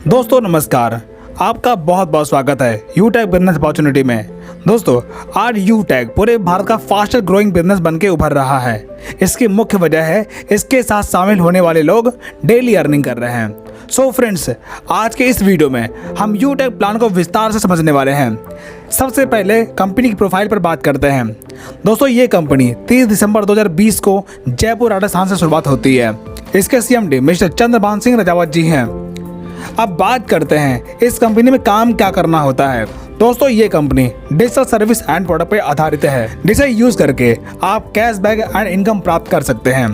दोस्तों नमस्कार, आपका बहुत बहुत स्वागत है यूटेक बिजनेस अपॉर्चुनिटी में। दोस्तों आज यूटेक पूरे भारत का फास्टर ग्रोइंग बिजनेस बनके उभर रहा है। इसकी मुख्य वजह है इसके साथ शामिल होने वाले लोग डेली अर्निंग कर रहे हैं। सो फ्रेंड्स, आज के इस वीडियो में हम यूटेक प्लान को विस्तार से समझने वाले हैं। सबसे पहले कंपनी की प्रोफाइल पर बात करते हैं। दोस्तों ये कंपनी 30 दिसंबर 2020 को जयपुर राजस्थान से शुरुआत होती है। इसके CMD मिस्टर चंद्रभान सिंह रजावत जी हैं। अब बात करते हैं इस कंपनी में काम क्या करना होता है। दोस्तों ये company digital service and product पर आधारित है, जिसे यूज करके आप कैशबैक एंड इनकम प्राप्त कर सकते हैं।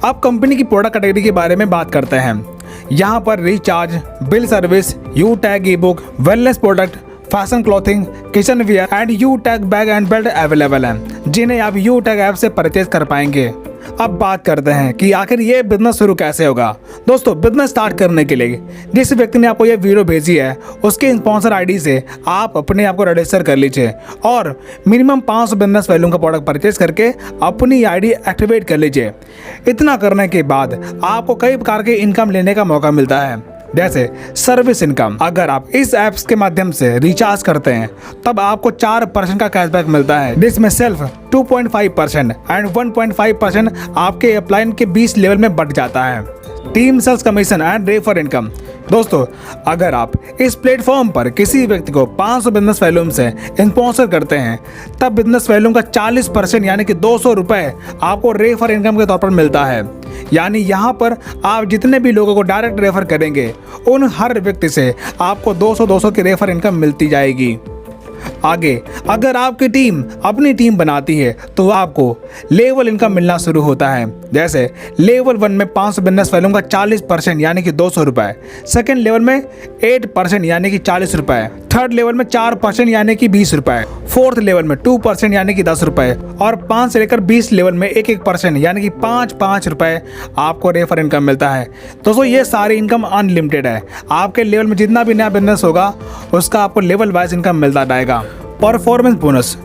अब कंपनी की प्रोडक्ट कैटेगरी के बारे में बात करते हैं। यहाँ पर recharge, bill service, यूटेक E book, wellness product, fashion clothing, kitchen wear and यूटेक bag and belt available हैं, जिन्हें आप यूटेक ऐप से परचेज कर पाएंगे। अब बात करते हैं कि आखिर ये बिजनेस शुरू कैसे होगा। दोस्तों बिजनेस स्टार्ट करने के लिए जिस व्यक्ति ने आपको ये वीडियो भेजी है उसके स्पॉन्सर आईडी से आप अपने आप को रजिस्टर कर लीजिए और मिनिमम 500 बिजनेस वैल्यू का प्रोडक्ट परचेज करके अपनी आईडी एक्टिवेट कर लीजिए। इतना करने के बाद आपको कई प्रकार के इनकम लेने का मौका मिलता है, जैसे सर्विस इनकम। अगर आप इस ऐप्स के माध्यम से रिचार्ज करते हैं तब आपको 4% का कैशबैक मिलता है, जिसमें सेल्फ 2.5% एंड 1.5% आपके अपलाइन के 20 लेवल में बढ़ जाता है। Team sales commission and refer income. दोस्तों अगर आप इस प्लेटफॉर्म पर किसी व्यक्ति को 500 बिजनेस वैल्यूम से स्पॉन्सर करते हैं तब बिजनेस वैल्यूम का 40% यानी कि 200 रुपये आपको रेफर इनकम के तौर पर मिलता है। यानी यहाँ पर आप जितने भी लोगों को डायरेक्ट रेफर करेंगे उन हर व्यक्ति से आपको 200 की रेफर इनकम मिलती जाएगी। आगे अगर आपकी टीम अपनी टीम बनाती है तो आपको लेवल इनकम मिलना शुरू होता है। जैसे लेवल 1 में 500 बिजनेस वैल्यूम का 40% यानी कि 200 रुपये, सेकेंड लेवल में 8% यानी कि 40 रुपये, थर्ड लेवल में 4% यानी कि 20 रुपये, फोर्थ लेवल में 2% यानी कि 10 रुपये और 5 से लेकर 20 लेवल में 1% यानी कि 5 रुपये आपको रेफर इनकम मिलता है। दोस्तों ये सारी इनकम अनलिमिटेड है। आपके लेवल में जितना भी नया बिजनेस होगा उसका आपको लेवल वाइज इनकम मिलता जाएगा। Performance bonus.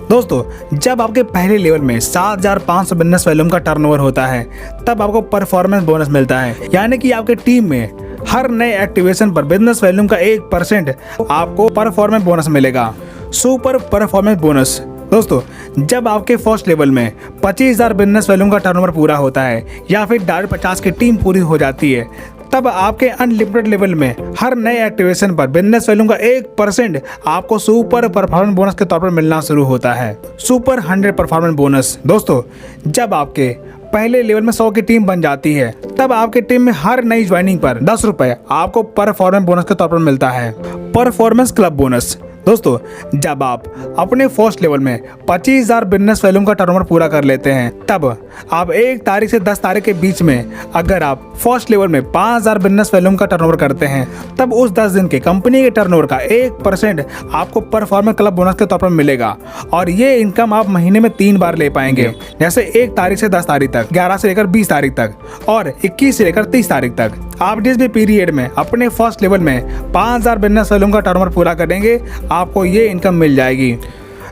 दोस्तों जब आपके पहले लेवल में 7,500 बिजनेस वैल्यूम का टर्नओवर होता है तब आपको परफॉर्मेंस बोनस मिलता है, यानी कि आपके टीम में हर नए एक्टिवेशन पर बिजनेस वैल्यूम का 1% आपको परफॉर्मेंस बोनस मिलेगा। Super performance bonus. दोस्तों जब आपके फर्स्ट लेवल में 25,000 बिजनेस वैल्यूम का टर्नओवर पूरा होता है या फिर 50 की टीम पूरी हो जाती है तब आपके अनलिमिटेड लेवल में हर नए एक्टिवेशन पर बिजनेस वैल्यूम का 1% आपको सुपर परफॉर्मेंस बोनस के तौर पर मिलना शुरू होता है। Super 100 performance bonus. दोस्तों जब आपके पहले लेवल में 100 की टीम बन जाती है तब आपकी टीम में हर नई ज्वाइनिंग पर 10 रुपये आपको परफॉर्मेंस बोनस के तौर पर मिलता है। Performance club bonus. दोस्तों जब आप अपने फर्स्ट लेवल में 25,000 बिजनेस वैल्यूम का टर्नओवर पूरा कर लेते हैं तब आप 1 तारीख से 10 तारीख के बीच में अगर आप फर्स्ट लेवल में 5,000 बिजनेस वैल्यूम का टर्नओवर करते हैं तब उस 10 दिन के कंपनी के टर्नओवर का 1% आपको परफॉर्मेंस क्लब बोनस के तौर पर मिलेगा और ये इनकम आप महीने में 3 बार ले पाएंगे, जैसे 1 तारीख से 10 तारीख तक, 11 से लेकर 20 तारीख तक और 21 से लेकर 30 तारीख तक। आप जिस भी पीरियड में अपने फर्स्ट लेवल में 5,000 बिजनेस वैल्यूम का टर्नओवर पूरा करेंगे आपको ये इनकम मिल जाएगी।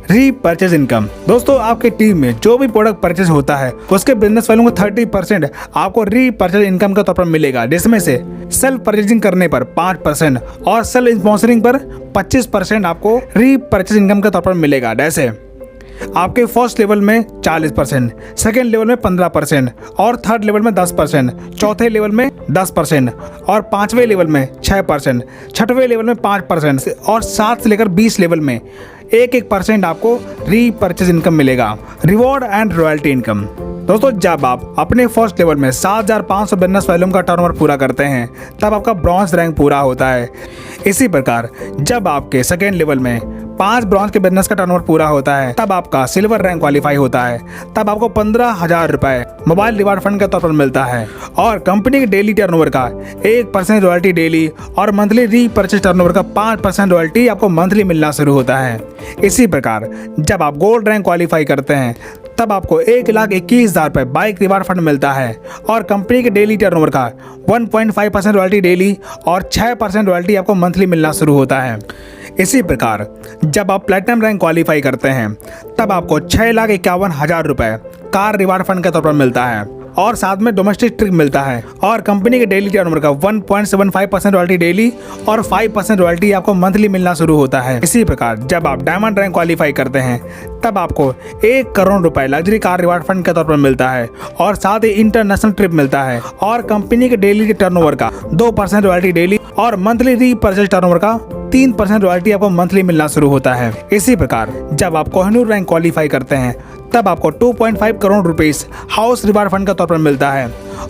Repurchase income. दोस्तों आपकी टीम में जो भी प्रोडक्ट परचेज होता है उसके बिजनेस वैल्यू का 30% आपको रीपरचेज इनकम के तौर पर मिलेगा, जिसमें से सेल्फ परचेजिंग करने पर 5% और सेल्फ स्पॉन्सरिंग पर 25% आपको रीपरचेज इनकम के तौर पर मिलेगा। जैसे आपके फर्स्ट लेवल में 40%, सेकेंड लेवल में 15% और थर्ड लेवल में 10%, चौथे लेवल में 10% और 5वें लेवल में 6%, छठवें लेवल में 5% और 7 से लेकर 20 लेवल में 1% आपको रीपरचेज इनकम मिलेगा। Reward and royalty income. दोस्तों जब आप अपने फर्स्ट लेवल में 7,500 बिजनेस वैल्यूम का टर्नओवर पूरा करते हैं तब आपका ब्रॉन्ज रैंक पूरा होता है। इसी प्रकार जब आपके सेकेंड लेवल में 5 ब्रॉन्ज के बिजनेस का टर्नओवर पूरा होता है तब आपका सिल्वर रैंक क्वालिफाई होता है, तब आपको 15,000 रुपये मोबाइल रिवार्ड फंड के तौर पर मिलता है और कंपनी के डेली टर्नओवर का 1% रॉयल्टी डेली और मंथली रीपरचेज टर्नओवर का 5% रॉयल्टी आपको मंथली मिलना शुरू होता है। इसी प्रकार जब आप गोल्ड रैंक क्वालिफाई करते हैं तब आपको 1,21,000 रुपये बाइक रिवार्ड फंड मिलता है और कंपनी के डेली टर्नओवर का 1.5% रॉयल्टी डेली और 6% रॉयल्टी आपको मंथली मिलना शुरू होता है। इसी प्रकार जब आप प्लेटिनम रैंक क्वालिफाई करते हैं तब आपको 6,51,000 रुपये कार रिवार्ड फंड के तौर पर मिलता है और साथ में डोमेस्टिक ट्रिप मिलता है और कंपनी के डेली टर्नओवर का 1.75% रॉयल्टी डेली और 5% रॉयल्टी आपको मंथली मिलना शुरू होता है। इसी प्रकार जब आप डायमंड रैंक क्वालिफाई करते हैं तब आपको 1 करोड़ रुपए लग्जरी कार रिवार्ड फंड के तौर पर मिलता है और साथ ही इंटरनेशनल ट्रिप मिलता है और कंपनी के डेली टर्नओवर का 2% रॉयल्टी डेली और मंथली रीपर्चेज टर्नओवर का 3% रॉयल्टी आपको मंथली मिलना शुरू होता है। इसी प्रकार जब आप कोहिनूर रैंक क्वालिफाई करते हैं तब आपको 2.5 crore rupees house reward fund के तौर पर मिलता है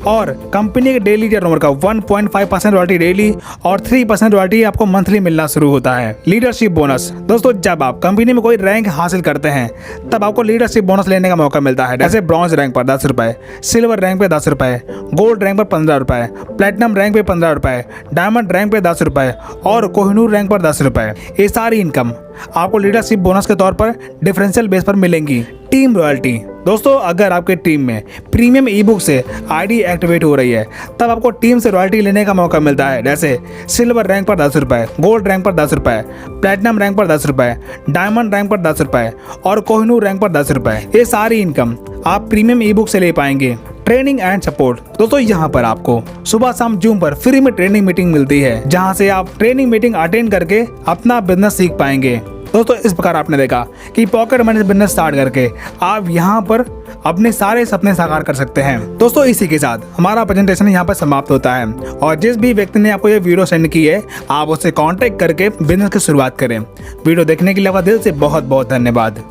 और कंपनी के डेली टर्नओवर का 1.5% रॉयल्टी डेली और 3% रॉयल्टी आपको मंथली मिलना शुरू होता है। लीडरशिप बोनस दोस्तों, जब आप कंपनी में कोई रैंक हासिल करते हैं तब आपको लीडरशिप बोनस लेने का मौका मिलता है। जैसे ब्रॉन्ज रैंक पर 10 रुपए, सिल्वर रैंक पे 10 रुपए, गोल्ड रैंक पर 15 रुपए, प्लेटिनम रैंक पे 15 रुपए, डायमंड रैंक पे 10 रुपए और कोहिनूर रैंक पर 10 रुपए। ये सारी इनकम आपको लीडरशिप बोनस के तौर पर डिफरेंशियल बेस पर मिलेंगी। टीम रॉयल्टी दोस्तों, अगर आपके टीम में प्रीमियम ई बुक से आईडी एक्टिवेट हो रही है तब आपको टीम से रॉयल्टी लेने का मौका मिलता है। जैसे सिल्वर रैंक पर 10 रुपए, गोल्ड रैंक पर 10 रुपए, प्लेटिनम रैंक पर 10 रुपए, डायमंड रैंक पर 10 रुपए और कोहिनूर रैंक पर 10 रुपए। ये सारी इनकम आप प्रीमियम ई बुक से ले पाएंगे। ट्रेनिंग एंड सपोर्ट दोस्तों, यहाँ पर आपको सुबह शाम जूम पर फ्री में ट्रेनिंग मीटिंग मिलती है जहाँ से आप ट्रेनिंग मीटिंग अटेंड करके अपना बिजनेस सीख पाएंगे। दोस्तों इस प्रकार आपने देखा कि पॉकेट मनी बिजनेस स्टार्ट करके आप यहाँ पर अपने सारे सपने साकार कर सकते हैं। दोस्तों इसी के साथ हमारा प्रेजेंटेशन यहाँ पर समाप्त होता है और जिस भी व्यक्ति ने आपको ये वीडियो सेंड की है आप उससे कांटेक्ट करके बिजनेस की शुरुआत करें। वीडियो देखने के लिए आपका दिल से बहुत बहुत धन्यवाद।